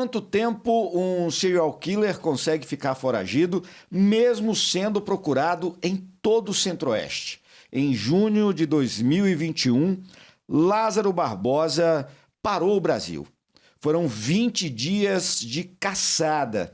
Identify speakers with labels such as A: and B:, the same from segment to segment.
A: quanto tempo um serial killer consegue ficar foragido, mesmo sendo procurado em todo o Centro-Oeste? Em junho de 2021, Lázaro Barbosa parou o Brasil. Foram 20 dias de caçada.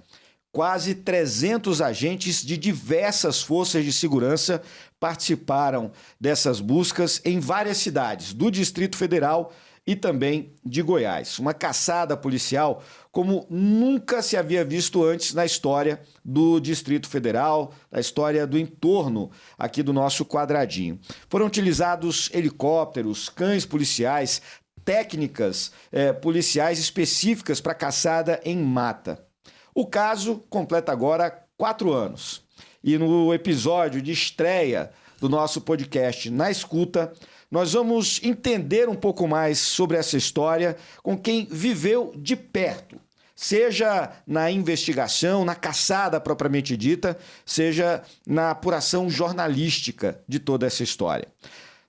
A: Quase 300 agentes de diversas forças de segurança participaram dessas buscas em várias cidades do Distrito Federal e também de Goiás. Uma caçada policial como nunca se havia visto antes na história do Distrito Federal, na história do entorno aqui do nosso quadradinho. Foram utilizados helicópteros, cães policiais, técnicas policiais específicas para caçada em mata. O caso completa agora 4 anos. E no episódio de estreia do nosso podcast Na Escuta, nós vamos entender um pouco mais sobre essa história com quem viveu de perto, seja na investigação, na caçada propriamente dita, seja na apuração jornalística de toda essa história.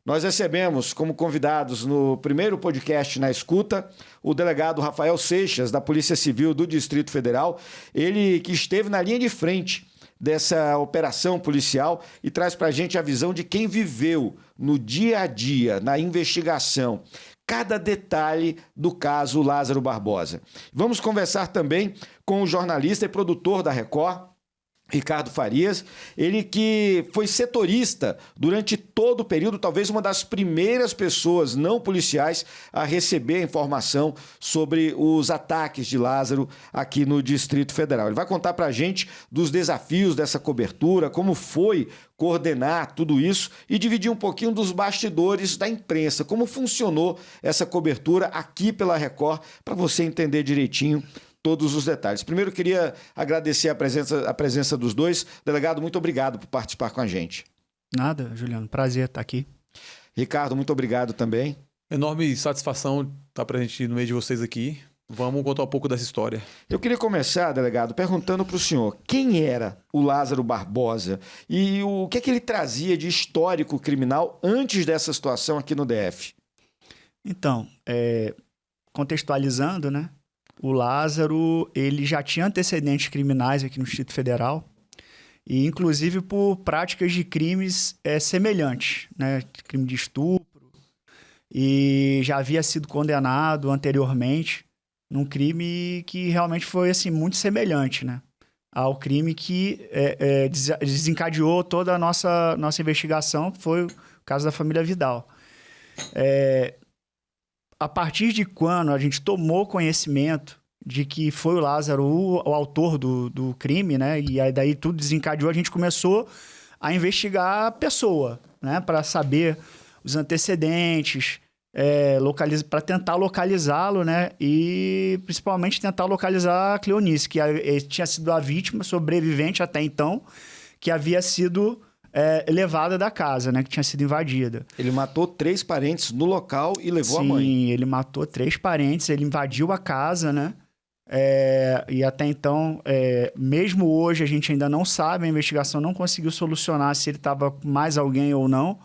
A: Nós recebemos como convidados no primeiro podcast Na Escuta o delegado Rafael Seixas, da Polícia Civil do Distrito Federal, ele que esteve na linha de frente dessa operação policial e traz para a gente a visão de quem viveu no dia a dia, na investigação, cada detalhe do caso Lázaro Barbosa. Vamos conversar também com o jornalista e produtor da Record, Ricardo Farias, ele que foi setorista durante todo o período, talvez uma das primeiras pessoas não policiais a receber informação sobre os ataques de Lázaro aqui no Distrito Federal. Ele vai contar para a gente dos desafios dessa cobertura, como foi coordenar tudo isso e dividir um pouquinho dos bastidores da imprensa, como funcionou essa cobertura aqui pela Record, para você entender direitinho todos os detalhes. Primeiro, eu queria agradecer a presença dos dois. Delegado, muito obrigado por participar com a gente.
B: Nada, Juliano. Prazer estar aqui.
A: Ricardo, muito obrigado também.
C: Enorme satisfação estar presente no meio de vocês aqui. Vamos contar um pouco dessa história.
A: Eu queria começar, delegado, perguntando para o senhor quem era o Lázaro Barbosa e o que é que ele trazia de histórico criminal antes dessa situação aqui no DF.
B: Então, contextualizando, né? O Lázaro, ele já tinha antecedentes criminais aqui no Distrito Federal, e inclusive por práticas de crimes semelhantes, né? Crime de estupro, e já havia sido condenado anteriormente num crime que realmente foi assim, muito semelhante, né? Ao crime que desencadeou toda a nossa investigação, que foi o caso da família Vidal. A partir de quando a gente tomou conhecimento de que foi o Lázaro o autor do crime, né? E aí daí tudo desencadeou, a gente começou a investigar a pessoa, né? Para saber os antecedentes, para tentar localizá-lo, né? E principalmente tentar localizar a Cleonice, que tinha sido a vítima sobrevivente até então, que havia sido levada da casa, né? Que tinha sido invadida.
A: Ele matou 3 parentes no local e levou a mãe.
B: Sim, ele matou 3 parentes, ele invadiu a casa, né? E até então, mesmo hoje, a gente ainda não sabe, a investigação não conseguiu solucionar se ele estava com mais alguém ou não.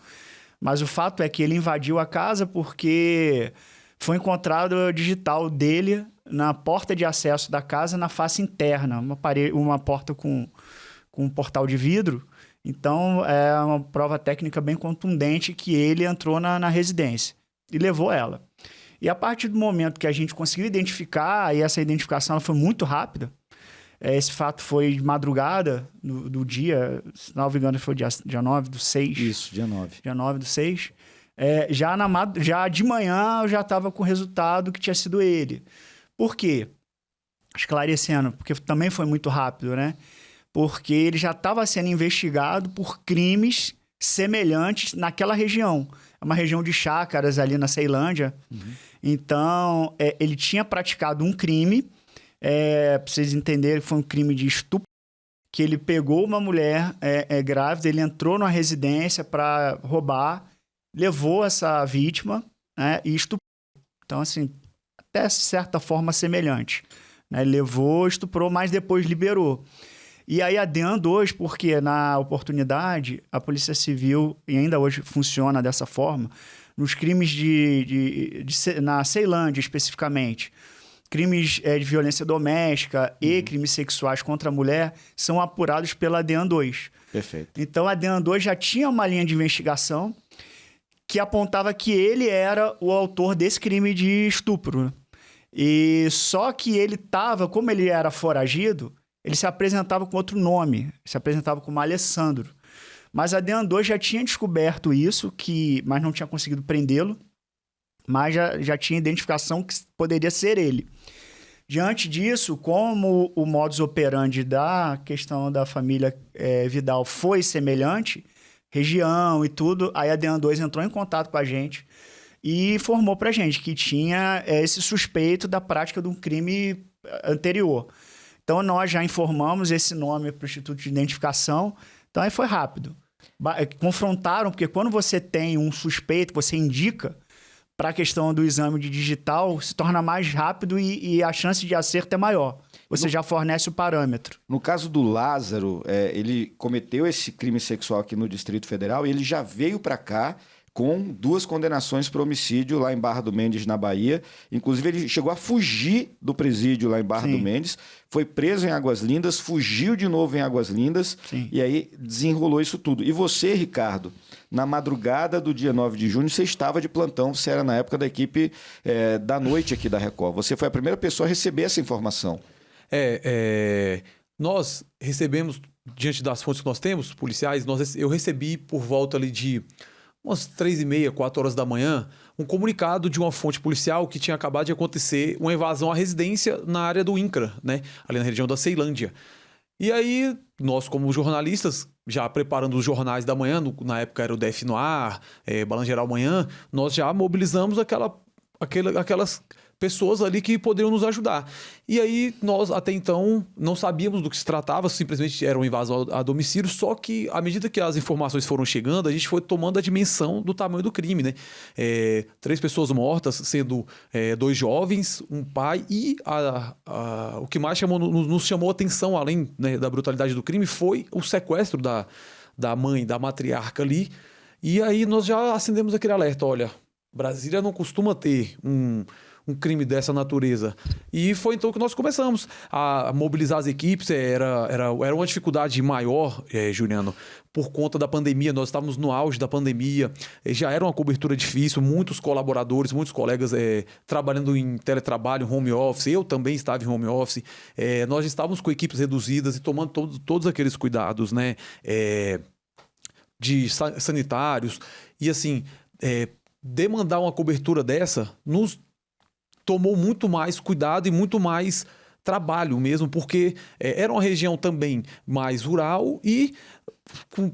B: Mas o fato é que ele invadiu a casa porque foi encontrado o digital dele na porta de acesso da casa, na face interna, uma porta com um portal de vidro. Então, é uma prova técnica bem contundente que ele entrou na residência e levou ela. E a partir do momento que a gente conseguiu identificar, e essa identificação ela foi muito rápida, esse fato foi de madrugada do dia, se não me engano, foi dia 9 do 6.
A: Isso, dia 9.
B: Dia 9 do 6. Já de manhã eu já estava com o resultado que tinha sido ele. Por quê? Esclarecendo, porque também foi muito rápido, né? Porque ele já estava sendo investigado por crimes semelhantes naquela região. É uma região de chácaras ali na Ceilândia. Uhum. Então, ele tinha praticado um crime, para vocês entenderem, foi um crime de estupro, que ele pegou uma mulher grávida, ele entrou numa residência para roubar, levou essa vítima, né, e estuprou. Então, assim, até certa forma semelhante. Né? Levou, estuprou, mas depois liberou. E aí adendo hoje, porque na oportunidade, a Polícia Civil, e ainda hoje funciona dessa forma, nos crimes na Ceilândia especificamente, crimes de violência doméstica e crimes sexuais contra a mulher são apurados pela DEAN-2.
A: Perfeito.
B: Então, a DEAN-2 já tinha uma linha de investigação que apontava que ele era o autor desse crime de estupro. E só que ele estava, como ele era foragido, ele se apresentava com outro nome, se apresentava como Alessandro. Mas a DEAN-2 já tinha descoberto isso, mas não tinha conseguido prendê-lo, mas já tinha identificação que poderia ser ele. Diante disso, como o modus operandi da questão da família Vidal foi semelhante, região e tudo, aí a DEAN-2 entrou em contato com a gente e informou pra gente que tinha esse suspeito da prática de um crime anterior. Então, nós já informamos esse nome para o Instituto de Identificação, então aí foi rápido. Confrontaram, porque quando você tem um suspeito, você indica para a questão do exame de digital, se torna mais rápido e a chance de acerto é maior. Você já fornece o parâmetro.
A: No caso do Lázaro, ele cometeu esse crime sexual aqui no Distrito Federal e ele já veio para cá com 2 condenações por homicídio lá em Barra do Mendes, na Bahia. Inclusive, ele chegou a fugir do presídio lá em Barra do Mendes, foi preso em Águas Lindas, fugiu de novo em Águas Lindas, e aí desenrolou isso tudo. E você, Ricardo, na madrugada do dia 9 de junho, você estava de plantão, você era na época da equipe da noite aqui da Record. Você foi a primeira pessoa a receber essa informação.
C: Nós recebemos, diante das fontes que nós temos, policiais, eu recebi por volta ali de umas 3h30, 4 horas da manhã, um comunicado de uma fonte policial que tinha acabado de acontecer uma invasão à residência na área do INCRA, né? Ali na região da Ceilândia. E aí, nós como jornalistas, já preparando os jornais da manhã, na época era o DF no ar, Balanço Geral Manhã, nós já mobilizamos aquelas pessoas ali que poderiam nos ajudar. E aí, nós até então não sabíamos do que se tratava, simplesmente era uma invasão a domicílio, só que à medida que as informações foram chegando, a gente foi tomando a dimensão do tamanho do crime, né? 3 pessoas mortas, sendo 2 jovens, um pai, e o que mais nos chamou a atenção, além, né, da brutalidade do crime, foi o sequestro da mãe, da matriarca ali. E aí nós já acendemos aquele alerta, olha, Brasília não costuma ter um crime dessa natureza. E foi então que nós começamos a mobilizar as equipes. Era uma dificuldade maior, Juliano, por conta da pandemia. Nós estávamos no auge da pandemia, já era uma cobertura difícil, muitos colaboradores, muitos colegas trabalhando em teletrabalho, home office. Eu também estava em home office. Nós estávamos com equipes reduzidas e tomando todos aqueles cuidados, né? De sanitários. E assim, demandar uma cobertura dessa nos tomou muito mais cuidado e muito mais trabalho mesmo, porque era uma região também mais rural e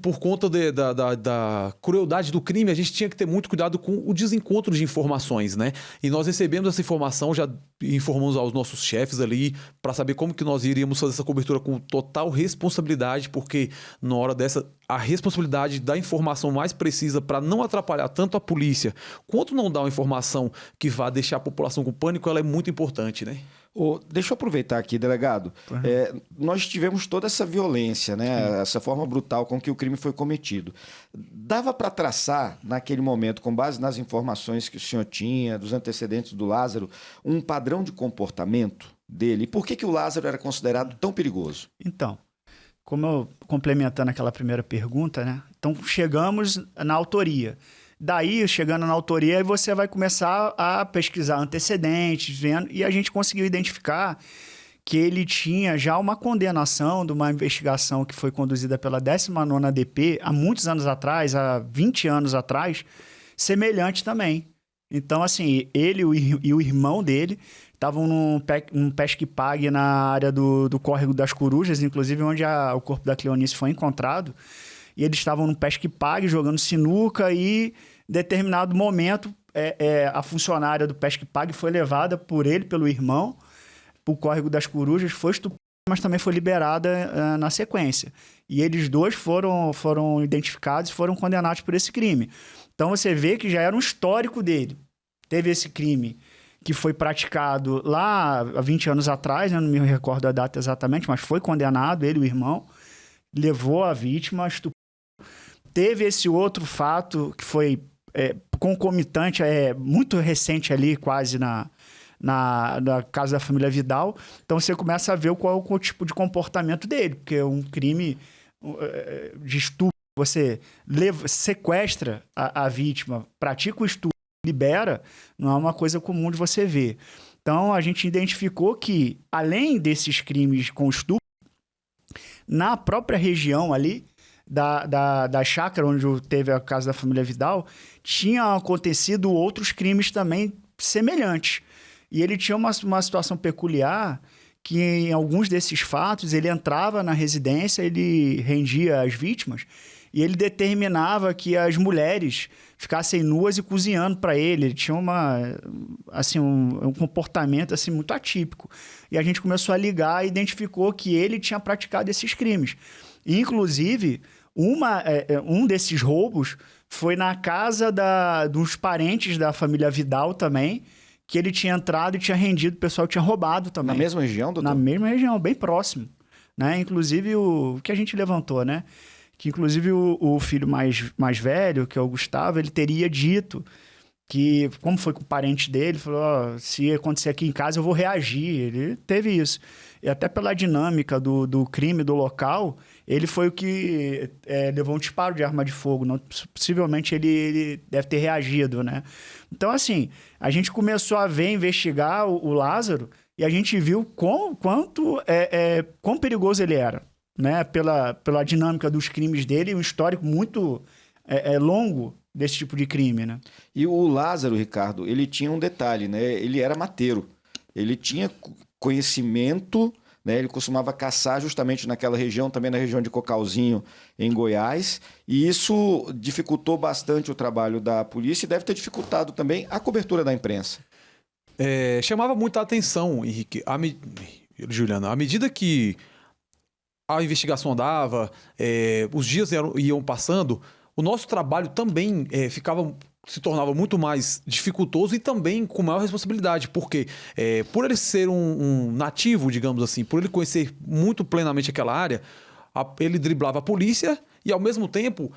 C: por conta da crueldade do crime, a gente tinha que ter muito cuidado com o desencontro de informações, né? E nós recebemos essa informação, já informamos aos nossos chefes ali para saber como que nós iríamos fazer essa cobertura com total responsabilidade, porque na hora dessa, a responsabilidade da informação mais precisa para não atrapalhar tanto a polícia, quanto não dar uma informação que vá deixar a população com pânico, ela é muito importante, né?
A: Deixa eu aproveitar aqui, delegado. Nós tivemos toda essa violência, né? Essa forma brutal com que o crime foi cometido. Dava para traçar, naquele momento, com base nas informações que o senhor tinha, dos antecedentes do Lázaro, um padrão de comportamento dele? E por que o Lázaro era considerado tão perigoso?
B: Então, como eu complementando aquela primeira pergunta, né? Então, chegamos na autoria. Daí, chegando na autoria, você vai começar a pesquisar antecedentes, vendo, e a gente conseguiu identificar que ele tinha já uma condenação de uma investigação que foi conduzida pela 19ª DP há muitos anos atrás, há 20 anos atrás, semelhante também. Então, assim, ele e o irmão dele estavam num pesque-pague na área do Córrego das Corujas, inclusive onde o corpo da Cleonice foi encontrado. E eles estavam no pesque-pague, jogando sinuca e, em determinado momento, a funcionária do pesque-pague foi levada por ele, pelo irmão, para o Córrego das Corujas, foi estuprada, mas também foi liberada na sequência. E eles 2 foram identificados e foram condenados por esse crime. Então, você vê que já era um histórico dele. Teve esse crime que foi praticado lá há 20 anos atrás, né? Não me recordo a data exatamente, mas foi condenado, ele e o irmão, levou a vítima, estuprou. Teve esse outro fato que foi concomitante, muito recente ali, quase na casa da família Vidal. Então você começa a ver qual é o tipo de comportamento dele, porque é um crime de estupro. Você sequestra a vítima, pratica o estupro, libera, não é uma coisa comum de você ver. Então a gente identificou que, além desses crimes com estupro, na própria região ali, da chácara onde teve a casa da família Vidal, tinham acontecido outros crimes também semelhantes. E ele tinha uma situação peculiar que, em alguns desses fatos, ele entrava na residência, ele rendia as vítimas e ele determinava que as mulheres ficassem nuas e cozinhando para ele. Ele tinha um comportamento assim, muito atípico. E a gente começou a ligar e identificou que ele tinha praticado esses crimes. Inclusive, um desses roubos foi na casa dos parentes da família Vidal também, que ele tinha entrado e tinha rendido, o pessoal tinha roubado também.
A: Na mesma região, doutor?
B: Na mesma região, bem próximo. Né? Inclusive, o que a gente levantou, né? Que inclusive o filho mais velho, que é o Gustavo, ele teria dito que, como foi com o parente dele, falou, se acontecer aqui em casa eu vou reagir. Ele teve isso. E até pela dinâmica do crime do local, ele foi o que levou um disparo de arma de fogo. Não, possivelmente ele deve ter reagido, né? Então, assim, a gente começou a investigar o Lázaro e a gente viu quão perigoso ele era, né? Pela dinâmica dos crimes dele, um histórico muito longo desse tipo de crime, né?
A: E o Lázaro, Ricardo, ele tinha um detalhe, né? Ele era mateiro. Ele tinha conhecimento, né? Ele costumava caçar justamente naquela região, também na região de Cocalzinho, em Goiás. E isso dificultou bastante o trabalho da polícia e deve ter dificultado também a cobertura da imprensa.
C: Chamava muita atenção, Henrique, Juliana, à medida que a investigação andava, os dias iam passando, o nosso trabalho também se tornava muito mais dificultoso e também com maior responsabilidade, porque por ele ser um nativo, digamos assim, por ele conhecer muito plenamente aquela área, ele driblava a polícia e, ao mesmo tempo,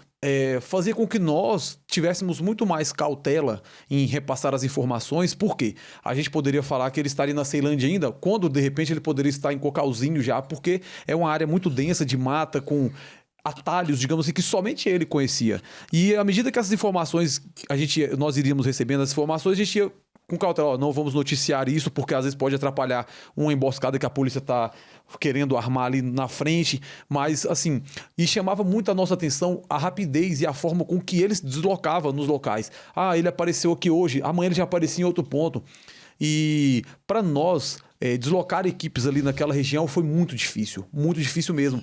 C: fazia com que nós tivéssemos muito mais cautela em repassar as informações, porque a gente poderia falar que ele estaria na Ceilândia ainda, quando, de repente, ele poderia estar em Cocalzinho já, porque é uma área muito densa de mata, com atalhos, digamos assim, que somente ele conhecia. E à medida que essas informações, nós iríamos recebendo as informações, a gente ia com cautela, não vamos noticiar isso, porque às vezes pode atrapalhar uma emboscada que a polícia está querendo armar ali na frente, mas assim, e chamava muito a nossa atenção a rapidez e a forma com que ele se deslocava nos locais. Ele apareceu aqui hoje, amanhã ele já aparecia em outro ponto. E para nós, deslocar equipes ali naquela região foi muito difícil mesmo.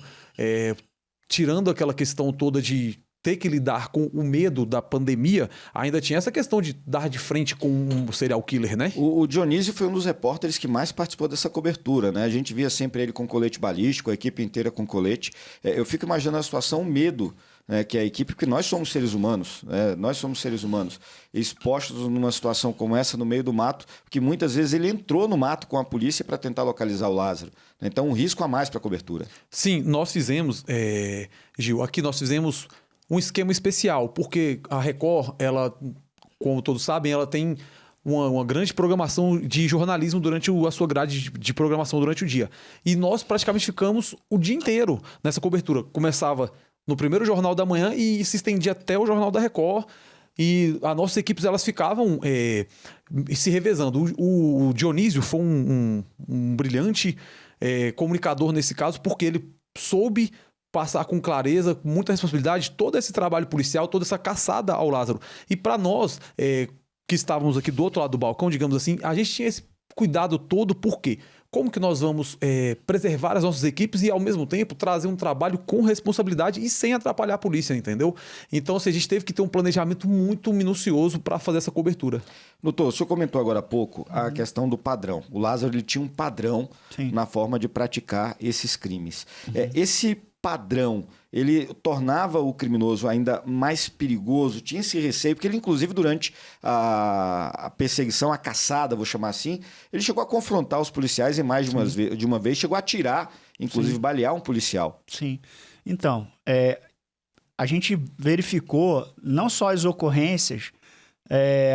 C: Tirando aquela questão toda de ter que lidar com o medo da pandemia, ainda tinha essa questão de dar de frente com um serial killer, né?
A: O Dionísio foi um dos repórteres que mais participou dessa cobertura, né? A gente via sempre ele com colete balístico, a equipe inteira com colete. Eu fico imaginando a situação, o medo, né, que a equipe, porque nós somos seres humanos, né? Nós somos seres humanos, expostos numa situação como essa no meio do mato, porque muitas vezes ele entrou no mato com a polícia para tentar localizar o Lázaro. Então, um risco a mais para a cobertura.
C: Sim, nós fizemos, Gil, aqui nós fizemos um esquema especial, porque a Record, ela, como todos sabem, ela tem uma grande programação de jornalismo durante a sua grade de programação durante o dia. E nós praticamente ficamos o dia inteiro nessa cobertura. Começava no primeiro jornal da manhã e se estendia até o jornal da Record. E as nossas equipes, elas ficavam se revezando. O Dionísio foi um brilhante comunicador nesse caso, porque ele soube passar com clareza, com muita responsabilidade, todo esse trabalho policial, toda essa caçada ao Lázaro. E para nós, que estávamos aqui do outro lado do balcão, digamos assim, a gente tinha esse cuidado todo, por quê? Como que nós vamos preservar as nossas equipes e, ao mesmo tempo, trazer um trabalho com responsabilidade e sem atrapalhar a polícia, entendeu? Então, a gente teve que ter um planejamento muito minucioso para fazer essa cobertura.
A: Doutor, o senhor comentou agora há pouco a questão do padrão. O Lázaro, ele tinha um padrão na forma de praticar esses crimes. Esse padrão, ele tornava o criminoso ainda mais perigoso, tinha esse receio, porque ele, inclusive, durante a perseguição, a caçada, vou chamar assim, ele chegou a confrontar os policiais e mais de uma vez chegou a atirar, inclusive balear um policial.
B: Sim. Então, a gente verificou não só as ocorrências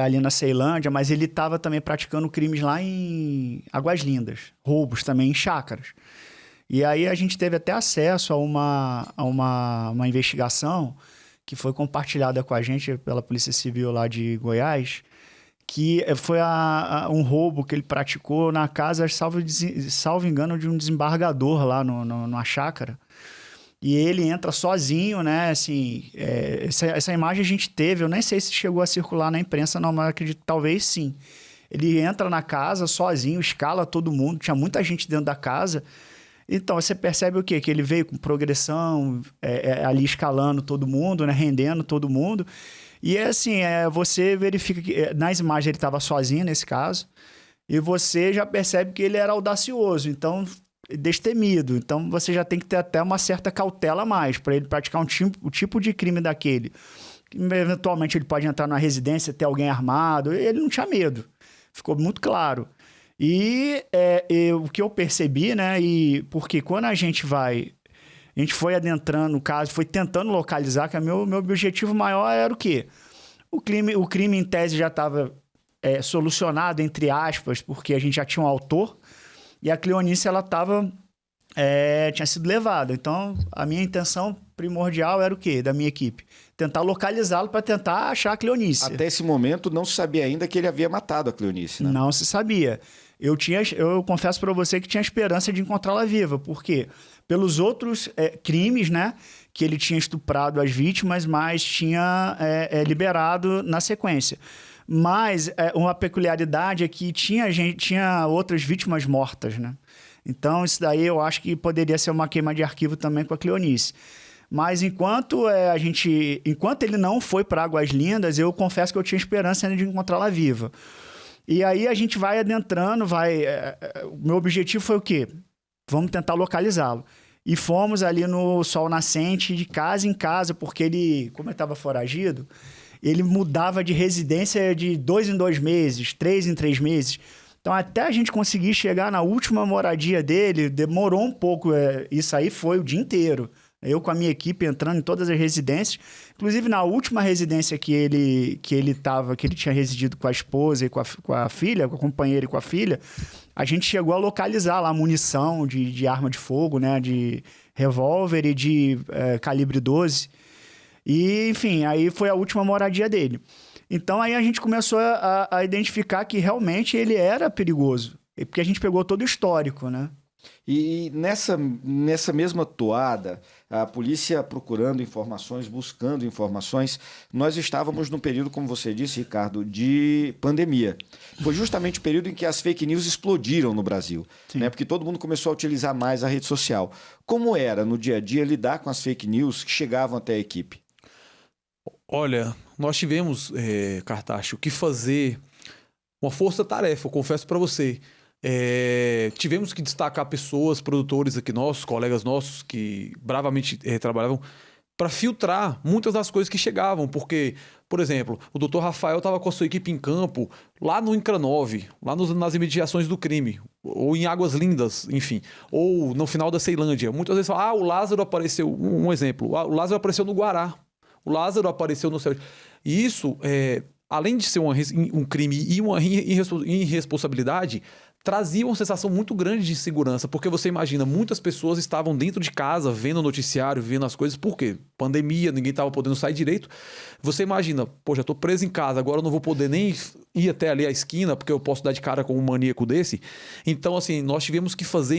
B: ali na Ceilândia, mas ele estava também praticando crimes lá em Águas Lindas, roubos também em chácaras. E aí a gente teve até acesso a uma investigação que foi compartilhada com a gente pela Polícia Civil lá de Goiás, que foi um roubo que ele praticou na casa, salvo engano, de um desembargador lá numa chácara. E ele entra sozinho, né? Assim, essa imagem a gente teve, eu nem sei se chegou a circular na imprensa, não, mas acredito que talvez sim. Ele entra na casa sozinho, escala todo mundo, tinha muita gente dentro da casa. Então, você percebe o quê? Que ele veio com progressão, ali escalando todo mundo, né? Rendendo todo mundo. E assim, você verifica que nas imagens ele estava sozinho nesse caso, e você já percebe que ele era audacioso, então destemido. Então você já tem que ter até uma certa cautela a mais para ele praticar o tipo de crime daquele. Eventualmente ele pode entrar numa residência, ter alguém armado. Ele não tinha medo. Ficou muito claro. E o que eu percebi, né? Porque quando a gente foi adentrando o caso, foi tentando localizar, que meu objetivo maior era o quê? O crime em tese já estava solucionado, entre aspas, porque a gente já tinha um autor, e a Cleonice, ela tinha sido levada. Então, a minha intenção primordial era o quê? Da minha equipe? Tentar localizá-lo para tentar achar a Cleonice.
A: Até esse momento, não se sabia ainda que ele havia matado a Cleonice, né?
B: Não se sabia. Eu confesso para você que tinha esperança de encontrá-la viva. Por quê? Pelos outros crimes, né? Que ele tinha estuprado as vítimas, mas tinha liberado na sequência. Mas uma peculiaridade é que tinha outras vítimas mortas, né? Então, isso daí eu acho que poderia ser uma queima de arquivo também com a Cleonice. Mas enquanto ele não foi para Águas Lindas, eu confesso que eu tinha esperança ainda de encontrá-la viva. E aí a gente vai adentrando, o meu objetivo foi o quê? Vamos tentar localizá-lo. E fomos ali no sol nascente, de casa em casa, porque como ele estava foragido, ele mudava de residência de 2 em 2 meses, 3 em 3 meses. Então, até a gente conseguir chegar na última moradia dele, demorou um pouco. Isso aí foi o dia inteiro. Eu com a minha equipe entrando em todas as residências. Inclusive, na última residência que ele tinha residido com a esposa e com a filha, com a companheira e com a filha, a gente chegou a localizar lá munição de arma de fogo, né? De revólver e de calibre 12. E, enfim, aí foi a última moradia dele. Então, aí a gente começou a identificar que realmente ele era perigoso. Porque a gente pegou todo o histórico, né?
A: E nessa mesma toada, a polícia procurando informações, buscando informações, nós estávamos num período, como você disse, Ricardo, de pandemia. Foi justamente o período em que as fake news explodiram no Brasil, né? Porque todo mundo começou a utilizar mais a rede social. Como era, no dia a dia, lidar com as fake news que chegavam até a equipe?
C: Olha, nós tivemos, Cartacho, que fazer uma força-tarefa, eu confesso para você. Tivemos que destacar pessoas, produtores aqui nossos, colegas nossos que bravamente trabalhavam para filtrar muitas das coisas que chegavam, porque, por exemplo, o Dr. Rafael estava com a sua equipe em campo lá no INCRA 9, lá nas imediações do crime, ou em Águas Lindas, enfim, ou no final da Ceilândia. Muitas vezes falam, o Lázaro apareceu, um exemplo, o Lázaro apareceu no Guará, o Lázaro apareceu no céu. E isso, além de ser um crime e uma irresponsabilidade, trazia uma sensação muito grande de insegurança, porque você imagina, muitas pessoas estavam dentro de casa, vendo o noticiário, vendo as coisas, por quê? Pandemia, ninguém estava podendo sair direito. Você imagina, já estou preso em casa, agora eu não vou poder nem ir até ali à esquina, porque eu posso dar de cara com um maníaco desse. Então, assim, nós tivemos que fazer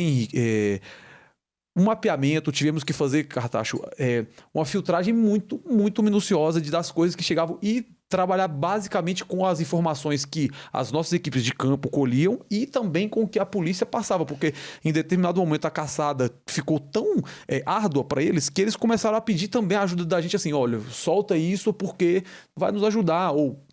C: um mapeamento, tivemos que fazer, Cartacho, uma filtragem muito, muito minuciosa das coisas que chegavam e trabalhar basicamente com as informações que as nossas equipes de campo colhiam e também com o que a polícia passava, porque em determinado momento a caçada ficou tão árdua para eles que eles começaram a pedir também a ajuda da gente, assim, olha, solta isso porque vai nos ajudar, ou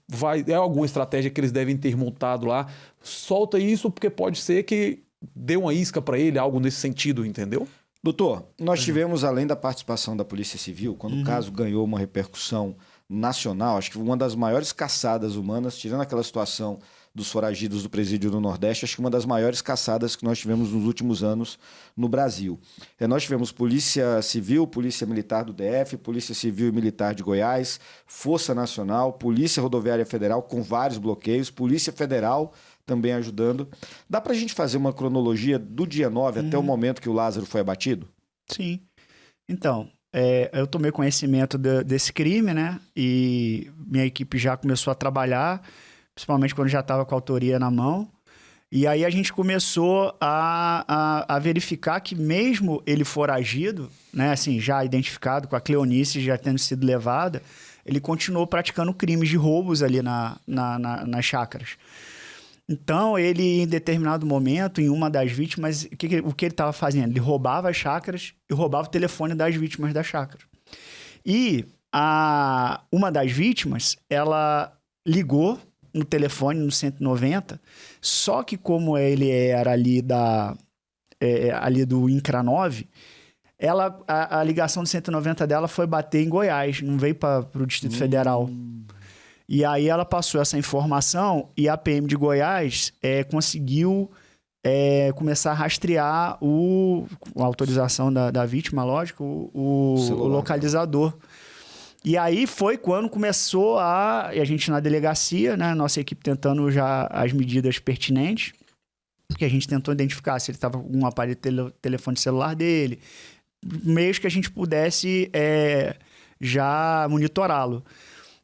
C: alguma estratégia que eles devem ter montado lá, solta isso porque pode ser que dê uma isca para ele, algo nesse sentido, entendeu?
A: Doutor, nós tivemos, além da participação da Polícia Civil, quando o caso ganhou uma repercussão nacional, acho que uma das maiores caçadas humanas, tirando aquela situação dos foragidos do presídio do Nordeste, acho que uma das maiores caçadas que nós tivemos nos últimos anos no Brasil. Nós tivemos Polícia Civil, Polícia Militar do DF, Polícia Civil e Militar de Goiás, Força Nacional, Polícia Rodoviária Federal com vários bloqueios, Polícia Federal também ajudando. Dá pra gente fazer uma cronologia do dia 9 até o momento que o Lázaro foi abatido?
B: Sim. Então, eu tomei conhecimento desse crime, né? E minha equipe já começou a trabalhar, principalmente quando já estava com a autoria na mão. E aí a gente começou a verificar que mesmo ele foragido, né, assim, já identificado com a Cleonice já tendo sido levada, ele continuou praticando crimes de roubos ali nas chácaras. Então, ele, em determinado momento, em uma das vítimas, o que ele estava fazendo? Ele roubava as chácaras e roubava o telefone das vítimas da chácara. E uma das vítimas, ela ligou no telefone, no 190, só que como ele era ali ali do INCRA 9, a ligação do 190 dela foi bater em Goiás, não veio para o Distrito Federal. E aí ela passou essa informação e a PM de Goiás conseguiu começar a rastrear com a autorização da vítima, lógico, o localizador. E aí foi quando começou a gente na delegacia, né, nossa equipe tentando já as medidas pertinentes, porque a gente tentou identificar se ele estava com um aparelho telefone celular dele, meios que a gente pudesse já monitorá-lo.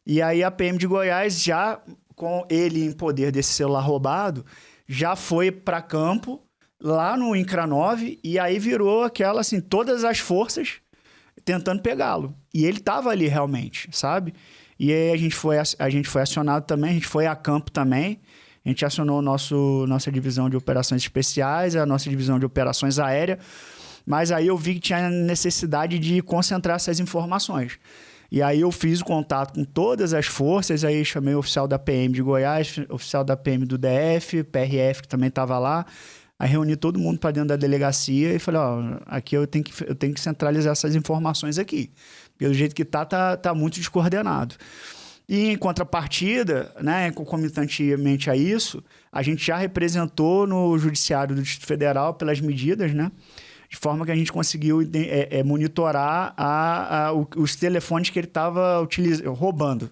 B: E aí a PM de Goiás, já com ele em poder desse celular roubado, já foi para campo, lá no INCRA 9, e aí virou aquela, assim, todas as forças tentando pegá-lo. E ele estava ali realmente, sabe? E aí a gente foi acionado também, a gente foi a campo também, a gente acionou nossa divisão de operações especiais, a nossa divisão de operações aéreas, mas aí eu vi que tinha necessidade de concentrar essas informações. E aí eu fiz o contato com todas as forças, aí chamei o oficial da PM de Goiás, oficial da PM do DF, PRF que também estava lá, aí reuni todo mundo para dentro da delegacia e falei, aqui eu tenho que centralizar essas informações aqui, porque do jeito que tá muito descoordenado. E em contrapartida, né, concomitantemente a isso, a gente já representou no Judiciário do Distrito Federal pelas medidas, né? De forma que a gente conseguiu monitorar os telefones que ele estava roubando.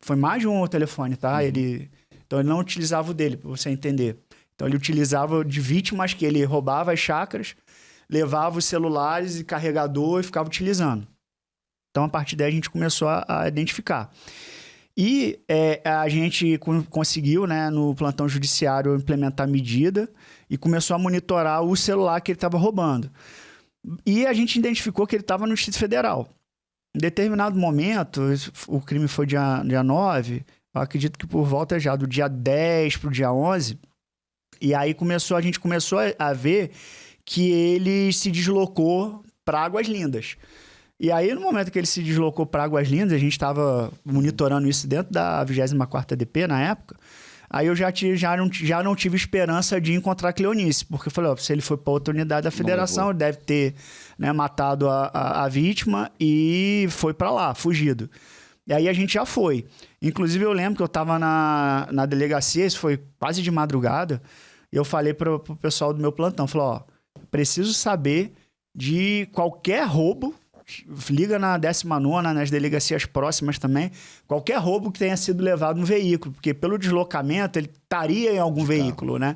B: Foi mais de um telefone, tá? Uhum. Então ele não utilizava o dele, para você entender. Então ele utilizava de vítimas que ele roubava as chácaras, levava os celulares e carregador e ficava utilizando. Então a partir daí a gente começou a identificar. E a gente conseguiu, né, no plantão judiciário, implementar a medida e começou a monitorar o celular que ele estava roubando. E a gente identificou que ele estava no Distrito Federal. Em determinado momento, o crime foi dia 9, eu acredito que por volta já do dia 10 para o dia 11, e aí a gente começou a ver que ele se deslocou para Águas Lindas. E aí, no momento que ele se deslocou para Águas Lindas, a gente estava monitorando isso dentro da 24ª DP na época, aí eu já não tive esperança de encontrar a Cleonice, porque eu falei, se ele foi para outra unidade da federação, ele deve ter, né, matado a vítima e foi para lá, fugido. E aí a gente já foi. Inclusive, eu lembro que eu estava na delegacia, isso foi quase de madrugada, e eu falei para o pessoal do meu plantão, falei, preciso saber de qualquer roubo, liga na 19ª, nas delegacias próximas também, qualquer roubo que tenha sido levado no veículo, porque pelo deslocamento ele estaria em algum veículo, né?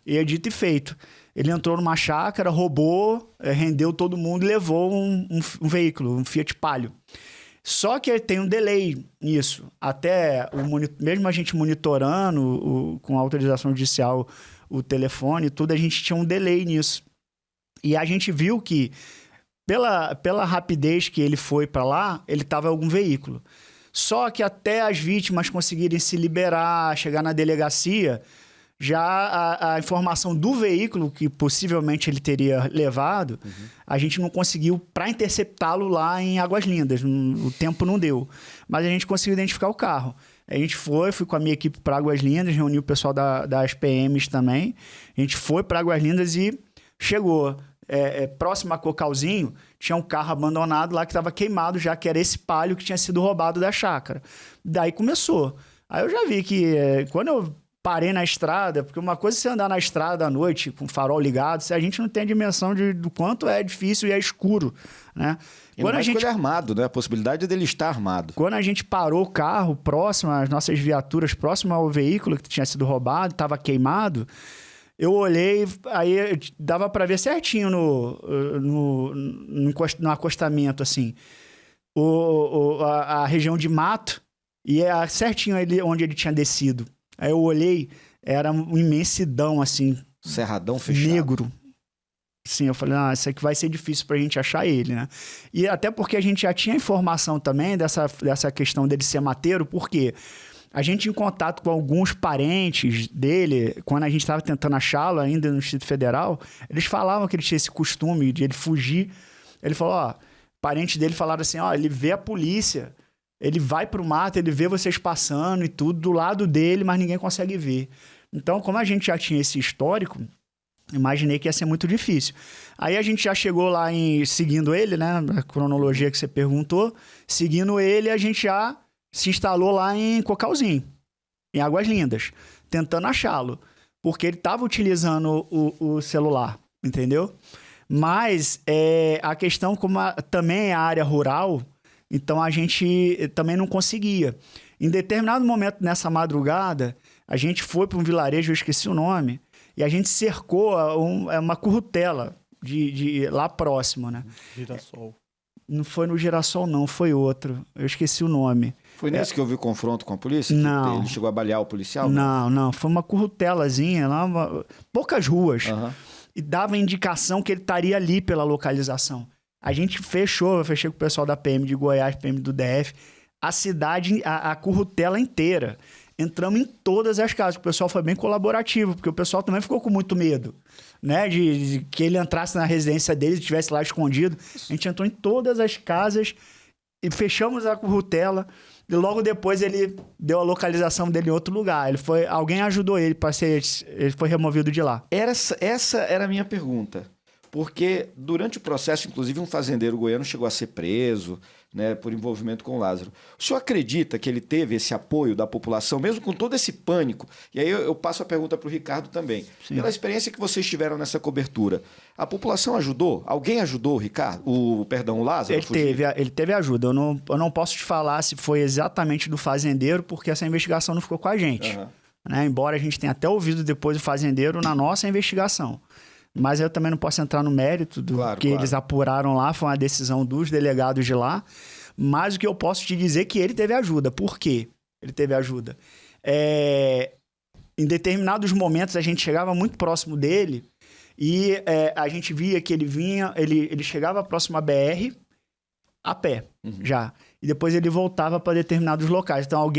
B: E é dito e feito. Ele entrou numa chácara, roubou, rendeu todo mundo e levou um veículo, um Fiat Palio. Só que tem um delay nisso. Até, mesmo a gente monitorando com a autorização judicial o telefone e tudo, a gente tinha um delay nisso. E a gente viu que pela rapidez que ele foi para lá, ele estava em algum veículo. Só que até as vítimas conseguirem se liberar, chegar na delegacia, já a informação do veículo que possivelmente ele teria levado, a gente não conseguiu para interceptá-lo lá em Águas Lindas. O tempo não deu. Mas a gente conseguiu identificar o carro. A gente fui com a minha equipe para Águas Lindas, reuni o pessoal das PMs também. A gente foi para Águas Lindas e chegou. próximo a Cocalzinho, tinha um carro abandonado lá que estava queimado já, que era esse Palio que tinha sido roubado da chácara. Daí começou. Aí eu já vi que quando eu parei na estrada, porque uma coisa é você andar na estrada à noite com o farol ligado, a gente não tem a dimensão do quanto é difícil e é escuro, né?
A: Quando a gente ele é armado, né? A possibilidade dele estar armado.
B: Quando a gente parou o carro próximo às nossas viaturas, próximo ao veículo que tinha sido roubado, estava queimado, eu olhei, aí dava para ver certinho no acostamento, assim, a região de mato e certinho ali onde ele tinha descido. Aí eu olhei, era uma imensidão, assim.
A: Cerradão fechado.
B: Negro. Sim, eu falei, isso aqui vai ser difícil pra gente achar ele, né? E até porque a gente já tinha informação também dessa questão dele ser mateiro, porque a gente, em contato com alguns parentes dele, quando a gente estava tentando achá-lo ainda no Distrito Federal, eles falavam que ele tinha esse costume de ele fugir. Ele falou, parentes dele falaram assim, ele vê a polícia, ele vai pro mato, ele vê vocês passando e tudo do lado dele, mas ninguém consegue ver. Então, como a gente já tinha esse histórico, imaginei que ia ser muito difícil. Aí a gente já chegou lá seguindo ele, né? A cronologia que você perguntou. Seguindo ele, a gente já se instalou lá em Cocalzinho, em Águas Lindas, tentando achá-lo. Porque ele estava utilizando o celular, entendeu? Mas a questão, como também é a área rural, então a gente também não conseguia. Em determinado momento nessa madrugada, a gente foi para um vilarejo, eu esqueci o nome, e a gente cercou uma currutela lá próximo, né?
C: Girassol.
B: Não foi no Girassol, não, foi outro. Eu esqueci o nome.
A: Foi nesse que houve confronto com a polícia?
B: Não.
A: Ele chegou a balear o policial?
B: Não. Foi uma currutelazinha lá, poucas ruas.
A: Uhum.
B: E dava indicação que ele estaria ali pela localização. A gente eu fechei com o pessoal da PM de Goiás, PM do DF, a cidade, a currutela inteira. Entramos em todas as casas. O pessoal foi bem colaborativo, porque o pessoal também ficou com muito medo, né? De que ele entrasse na residência dele e estivesse lá escondido. A gente entrou em todas as casas e fechamos a currutela. E logo depois ele deu a localização dele em outro lugar. Alguém ajudou ele ele foi removido de lá.
A: Essa era a minha pergunta. Porque durante o processo, inclusive, um fazendeiro goiano chegou a ser preso, né, por envolvimento com o Lázaro. O senhor acredita que ele teve esse apoio da população, mesmo com todo esse pânico? E aí eu passo a pergunta para o Ricardo também. Sim. Pela experiência que vocês tiveram nessa cobertura, a população ajudou? Alguém ajudou o Lázaro?
B: Ele teve ajuda. Eu não posso te falar se foi exatamente do fazendeiro, porque essa investigação não ficou com a gente. Uhum. Né? Embora a gente tenha até ouvido depois o fazendeiro na nossa investigação. Mas eu também não posso entrar no mérito do que eles apuraram lá, foi uma decisão dos delegados de lá. Mas o que eu posso te dizer é que ele teve ajuda. Por quê? Ele teve ajuda. Em determinados momentos, a gente chegava muito próximo dele e a gente via que ele chegava próximo à BR a pé, já. E depois ele voltava para determinados locais. Então,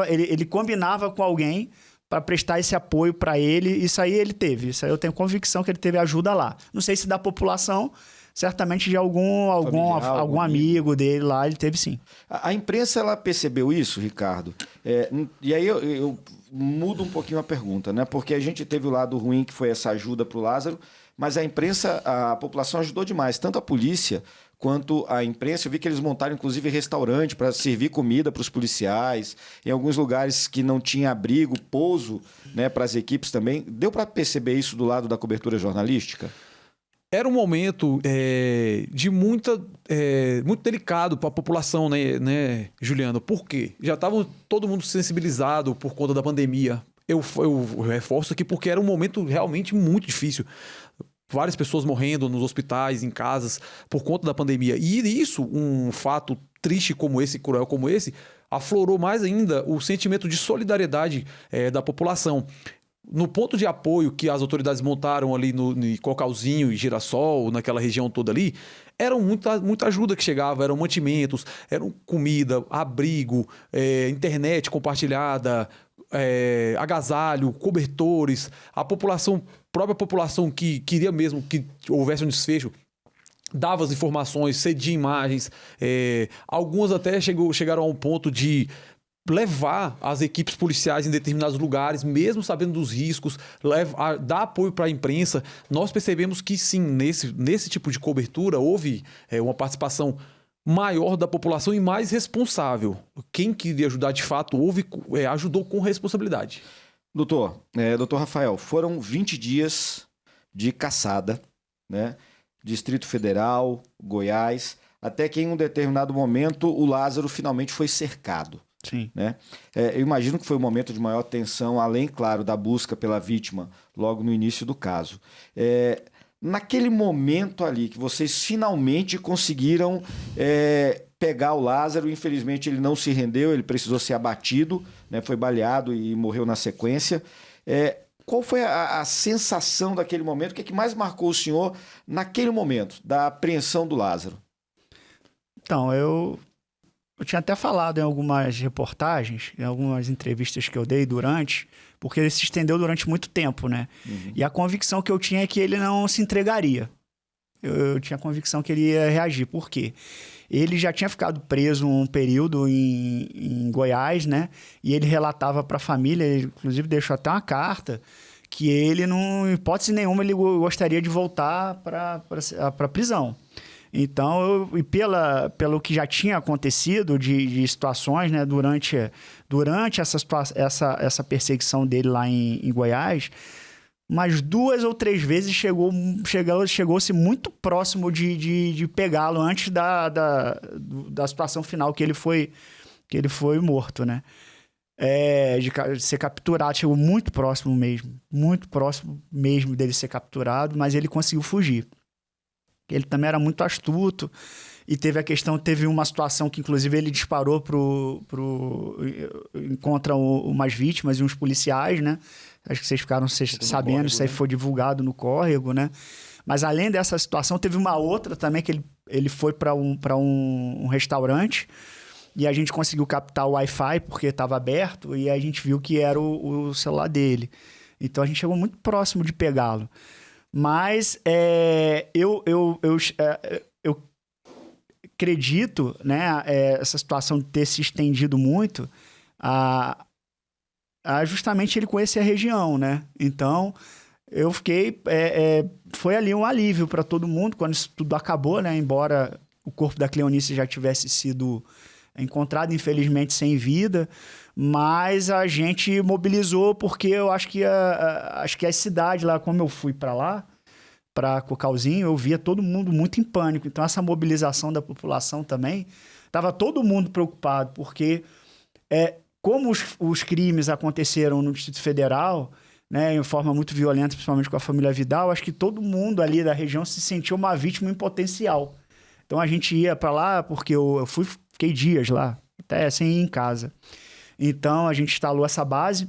B: ele combinava com alguém para prestar esse apoio para ele. Isso aí ele teve. Isso aí eu tenho convicção que ele teve ajuda lá. Não sei se da população, certamente de algum amigo dele lá, ele teve sim.
A: A imprensa, ela percebeu isso, Ricardo? E aí eu mudo um pouquinho a pergunta, né? Porque a gente teve o lado ruim, que foi essa ajuda para o Lázaro, mas a imprensa, a população ajudou demais, tanto a polícia quanto a imprensa. Eu vi que eles montaram, inclusive, restaurante para servir comida para os policiais. Em alguns lugares que não tinha abrigo, pouso, né, para as equipes também. Deu para perceber isso do lado da cobertura jornalística?
C: Era um momento muito delicado para a população, né, Juliano? Por quê? Já estava todo mundo sensibilizado por conta da pandemia. Eu reforço aqui porque era um momento realmente muito difícil. Várias pessoas morrendo nos hospitais, em casas, por conta da pandemia. E isso, um fato triste como esse, cruel como esse, aflorou mais ainda o sentimento de solidariedade da população. No ponto de apoio que as autoridades montaram ali no Cocalzinho e Girassol, naquela região toda ali, era muita ajuda que chegava, eram mantimentos, eram comida, abrigo, internet compartilhada, agasalho, cobertores. A própria população que queria mesmo que houvesse um desfecho dava as informações, cedia imagens. Algumas até chegaram a um ponto de levar as equipes policiais em determinados lugares, mesmo sabendo dos riscos, dar apoio para a imprensa. Nós percebemos que sim, nesse tipo de cobertura houve uma participação maior da população e mais responsável. Quem queria ajudar de fato ajudou com responsabilidade.
A: Doutor Rafael, foram 20 dias de caçada, né? Distrito Federal, Goiás, até que em um determinado momento o Lázaro finalmente foi cercado.
B: Sim.
A: Né? Eu imagino que foi um momento de maior tensão, além, claro, da busca pela vítima logo no início do caso. Naquele momento ali que vocês finalmente conseguiram pegar o Lázaro, infelizmente ele não se rendeu, ele precisou ser abatido, né? Foi baleado e morreu na sequência. Qual foi a sensação daquele momento? O que é que mais marcou o senhor naquele momento da apreensão do Lázaro?
B: Então, eu tinha até falado em algumas reportagens, em algumas entrevistas que eu dei porque ele se estendeu durante muito tempo, né? Uhum. E a convicção que eu tinha é que ele não se entregaria. Eu tinha a convicção que ele ia reagir. Por quê? Ele já tinha ficado preso um período em Goiás, né? E ele relatava para a família, ele inclusive deixou até uma carta, que ele, não, em hipótese nenhuma, ele gostaria de voltar para a prisão. Então, pelo que já tinha acontecido de situações, né, durante essa perseguição dele lá em Goiás, umas 2 ou 3 vezes chegou-se muito próximo de pegá-lo antes da situação final que ele foi morto, né? De ser capturado, chegou muito próximo mesmo dele ser capturado, mas ele conseguiu fugir. Ele também era muito astuto e teve uma situação que inclusive ele disparou contra umas vítimas e uns policiais, né? Acho que vocês ficaram sabendo, córrego, isso aí, né? Foi divulgado no córrego, né? Mas além dessa situação, teve uma outra também que ele foi para um restaurante e a gente conseguiu captar o Wi-Fi porque estava aberto e a gente viu que era o celular dele. Então a gente chegou muito próximo de pegá-lo. Mas eu acredito, né, essa situação de ter se estendido muito justamente ele conhecer a região, né? Então, eu fiquei... foi ali um alívio para todo mundo quando isso tudo acabou, né? Embora o corpo da Cleonice já tivesse sido encontrado, infelizmente, sem vida, mas a gente mobilizou porque eu acho que a cidade lá, como eu fui para lá, para Cocalzinho, eu via todo mundo muito em pânico. Então, essa mobilização da população também, estava todo mundo preocupado, porque como os crimes aconteceram no Distrito Federal, né, em forma muito violenta, principalmente com a família Vidal, acho que todo mundo ali da região se sentiu uma vítima em potencial. Então, a gente ia para lá, porque eu fiquei dias lá, até sem ir em casa. Então, a gente instalou essa base,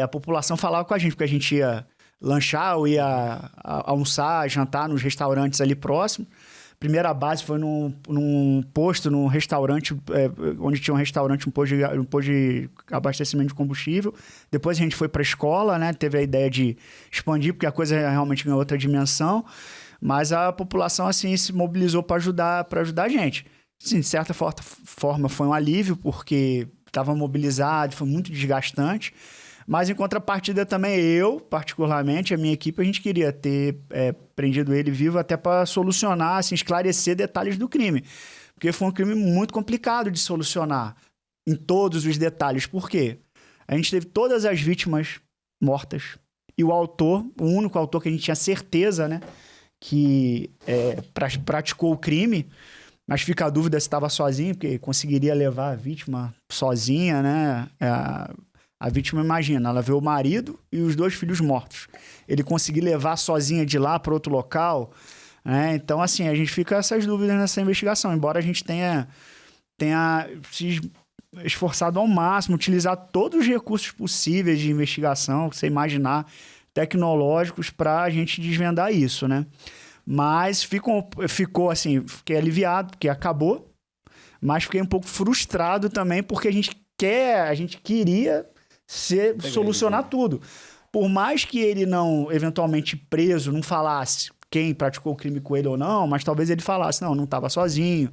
B: a população falava com a gente, porque a gente ia lanchar ou ia almoçar, jantar nos restaurantes ali próximos. Primeira base foi num posto, num restaurante, onde tinha um restaurante, um posto de abastecimento de combustível. Depois a gente foi para a escola, né? Teve a ideia de expandir, porque a coisa realmente ganhou outra dimensão. Mas a população, assim, se mobilizou para ajudar a gente. Sim, de certa forma foi um alívio, porque estava mobilizado, foi muito desgastante. Mas, em contrapartida, também eu, particularmente, a minha equipe, a gente queria ter prendido ele vivo até para solucionar, assim, esclarecer detalhes do crime. Porque foi um crime muito complicado de solucionar em todos os detalhes. Por quê? A gente teve todas as vítimas mortas e o único autor que a gente tinha certeza, né, que praticou o crime, mas fica a dúvida se estava sozinho, porque conseguiria levar a vítima sozinha, né? A vítima, imagina, ela vê o marido e os 2 filhos mortos. Ele conseguir levar sozinha de lá para outro local, né? Então, assim, a gente fica essas dúvidas nessa investigação. Embora a gente tenha se esforçado ao máximo, utilizar todos os recursos possíveis de investigação, que você imaginar, tecnológicos, para a gente desvendar isso, né? Mas ficou assim, fiquei aliviado, porque acabou, mas fiquei um pouco frustrado também, porque a gente queria solucionar tudo. Por mais que ele não, eventualmente preso, não falasse quem praticou o crime com ele ou não, mas talvez ele falasse, não estava sozinho,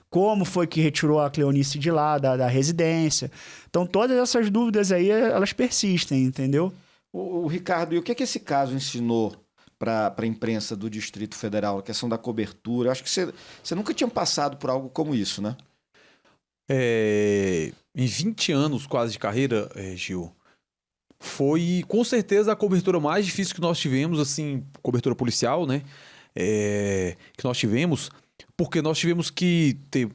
B: como foi que retirou a Cleonice de lá, da residência. Então, todas essas dúvidas aí, elas persistem, entendeu?
A: O Ricardo, e o que é que esse caso ensinou para a imprensa do Distrito Federal, a questão da cobertura? Acho que você nunca tinha passado por algo como isso, né?
C: Em 20 anos quase de carreira, Gil, foi com certeza a cobertura mais difícil que nós tivemos, assim, cobertura policial, né? Que nós tivemos, porque nós tivemos que ter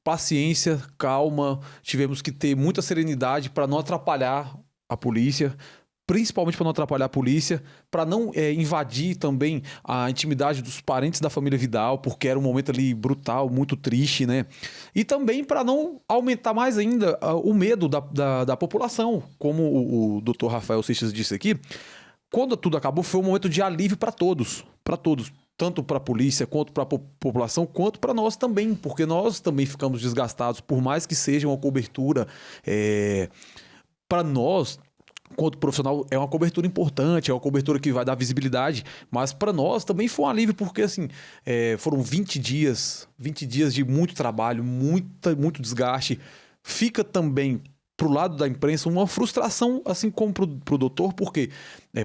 C: paciência, calma, tivemos que ter muita serenidade para não atrapalhar a polícia, principalmente para não atrapalhar a polícia, para não invadir também a intimidade dos parentes da família Vidal, porque era um momento ali brutal, muito triste, né? E também para não aumentar mais ainda o medo da população, como o Dr. Rafael Seixas disse aqui. Quando tudo acabou, foi um momento de alívio para todos, tanto para a polícia, quanto para a população, quanto para nós também, porque nós também ficamos desgastados, por mais que seja uma cobertura para nós, quanto profissional, é uma cobertura importante, é uma cobertura que vai dar visibilidade, mas para nós também foi um alívio, porque assim, foram 20 dias de muito trabalho, muito desgaste. Fica também pro lado da imprensa uma frustração, assim como pro doutor, porque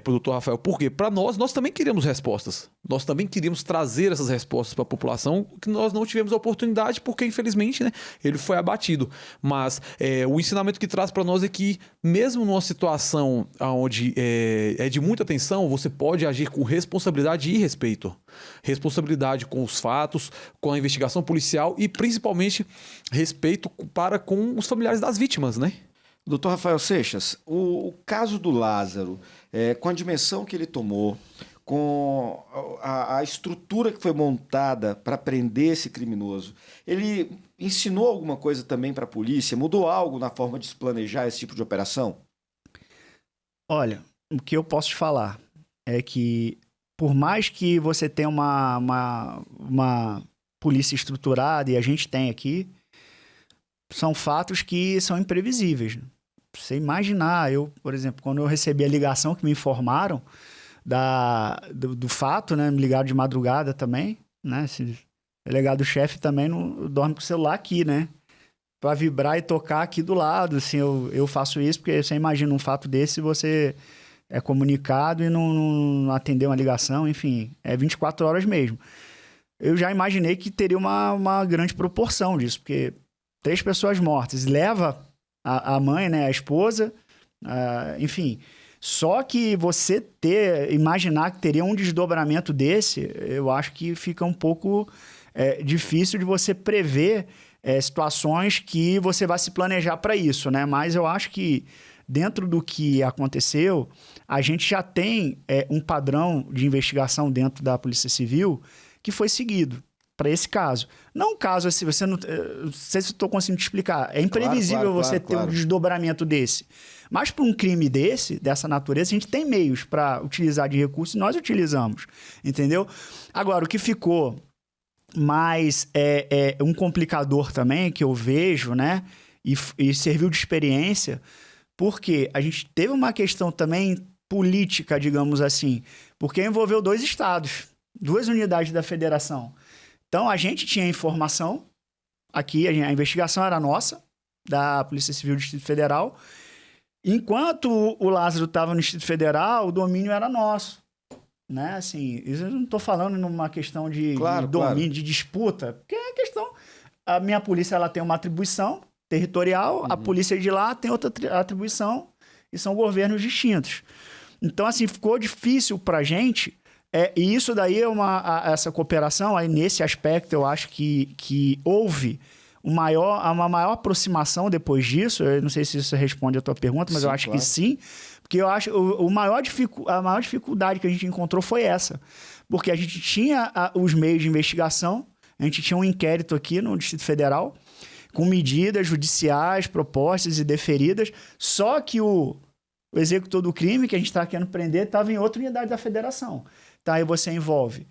C: pro doutor Rafael, porque para nós também queríamos respostas. Nós também queríamos trazer essas respostas para a população, que nós não tivemos a oportunidade, porque infelizmente, né, ele foi abatido. Mas o ensinamento que traz para nós é que, mesmo numa situação onde é de muita tensão, você pode agir com responsabilidade e respeito. Responsabilidade com os fatos, com a investigação policial e principalmente respeito para com os familiares das vítimas, né?
A: Doutor Rafael Seixas, o caso do Lázaro, com a dimensão que ele tomou, com a estrutura que foi montada para prender esse criminoso, ele ensinou alguma coisa também para a polícia? Mudou algo na forma de se planejar esse tipo de operação?
B: Olha, o que eu posso te falar é que, por mais que você tenha uma polícia estruturada, e a gente tem aqui, são fatos que são imprevisíveis. Você imaginar, por exemplo, quando eu recebi a ligação que me informaram do fato, né? Me ligaram de madrugada também, né? Esse delegado-chefe também não dorme com o celular aqui, né? Para vibrar e tocar aqui do lado, assim, eu faço isso porque você imagina um fato desse, você é comunicado e não atender uma ligação, enfim, é 24 horas mesmo. Eu já imaginei que teria uma grande proporção disso, porque 3 pessoas mortas, leva a mãe, né, a esposa, enfim. Só que você imaginar que teria um desdobramento desse, eu acho que fica um pouco difícil de você prever situações que você vai se planejar para isso, né? Mas eu acho que dentro do que aconteceu, a gente já tem um padrão de investigação dentro da Polícia Civil que foi seguido para esse caso. Não um caso assim, não sei se eu estou conseguindo te explicar. É imprevisível você ter um desdobramento desse. Mas para um crime dessa natureza, a gente tem meios para utilizar de recursos e nós utilizamos, entendeu? Agora, o que ficou mais um complicador também, que eu vejo, né? E serviu de experiência, porque a gente teve uma questão também política, digamos assim, porque envolveu 2 estados, 2 unidades da federação. Então, a gente tinha informação, aqui a investigação era nossa, da Polícia Civil do Distrito Federal. Enquanto o Lázaro estava no Distrito Federal, o domínio era nosso. Né? Assim, isso eu não estou falando numa questão de domínio, de disputa, porque é questão... A minha polícia ela tem uma atribuição territorial, a polícia de lá tem outra atribuição, e são governos distintos. Então, assim, ficou difícil para a gente... e isso daí essa cooperação, aí nesse aspecto eu acho que houve uma maior aproximação depois disso. Eu não sei se isso responde a tua pergunta, mas sim, eu acho que sim. Porque eu acho a maior dificuldade que a gente encontrou foi essa. Porque a gente tinha os meios de investigação, a gente tinha um inquérito aqui no Distrito Federal, com medidas judiciais propostas e deferidas, só que o executor do crime que a gente estava querendo prender estava em outra unidade da federação. Então, aí você envolve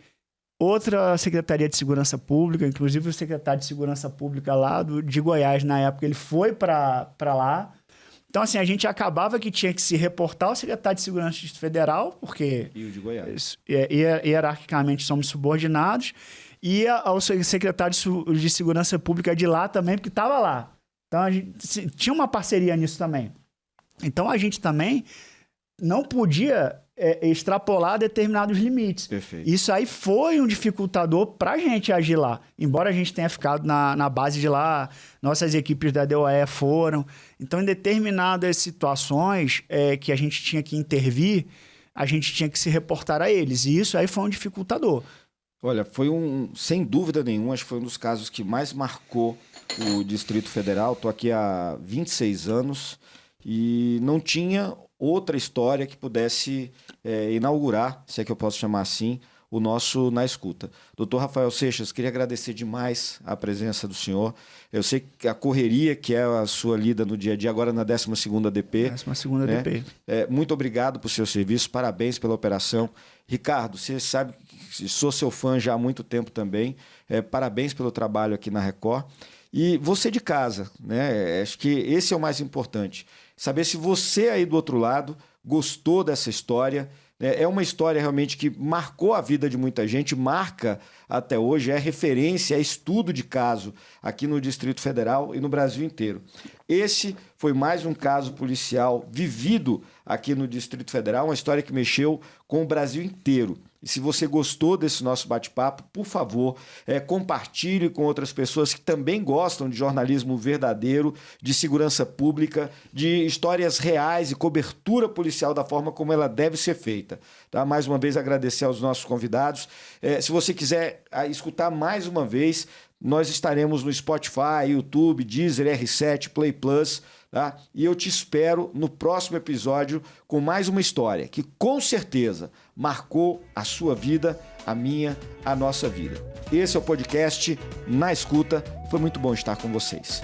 B: outra Secretaria de Segurança Pública, inclusive o secretário de Segurança Pública lá de Goiás, na época, ele foi para lá. Então, assim, a gente acabava que tinha que se reportar ao secretário de Segurança Federal, porque...
A: E o de Goiás.
B: Hierarquicamente somos subordinados. e ao secretário de Segurança Pública de lá também, porque estava lá. Então, a gente tinha uma parceria nisso também. Então, a gente também não podia extrapolar determinados limites.
A: Perfeito.
B: Isso aí foi um dificultador para a gente agir lá. Embora a gente tenha ficado na base de lá, nossas equipes da DOE foram. Então, em determinadas situações que a gente tinha que intervir, a gente tinha que se reportar a eles. E isso aí foi um dificultador.
A: Olha, sem dúvida nenhuma, acho que foi um dos casos que mais marcou o Distrito Federal. Estou aqui há 26 anos e não tinha outra história que pudesse inaugurar, se é que eu posso chamar assim, o nosso Na Escuta. Doutor Rafael Seixas, queria agradecer demais a presença do senhor. Eu sei que a correria que é a sua lida no dia a dia, agora na 12ª DP.
B: 12ª DP.
A: Muito obrigado por seu serviço, parabéns pela operação. Ricardo, você sabe que sou seu fã já há muito tempo também. Parabéns pelo trabalho aqui na Record. E você de casa, né? Acho que esse é o mais importante. Saber se você aí do outro lado gostou dessa história. É uma história realmente que marcou a vida de muita gente, marca até hoje, é referência, é estudo de caso aqui no Distrito Federal e no Brasil inteiro. Esse foi mais um caso policial vivido aqui no Distrito Federal, uma história que mexeu com o Brasil inteiro. E se você gostou desse nosso bate-papo, por favor, compartilhe com outras pessoas que também gostam de jornalismo verdadeiro, de segurança pública, de histórias reais e cobertura policial da forma como ela deve ser feita. Tá? Mais uma vez, agradecer aos nossos convidados. Se você quiser escutar mais uma vez, nós estaremos no Spotify, YouTube, Deezer, R7, Play Plus. Tá? E eu te espero no próximo episódio com mais uma história que com certeza marcou a sua vida, a minha, a nossa vida. Esse é o podcast Na Escuta. Foi muito bom estar com vocês.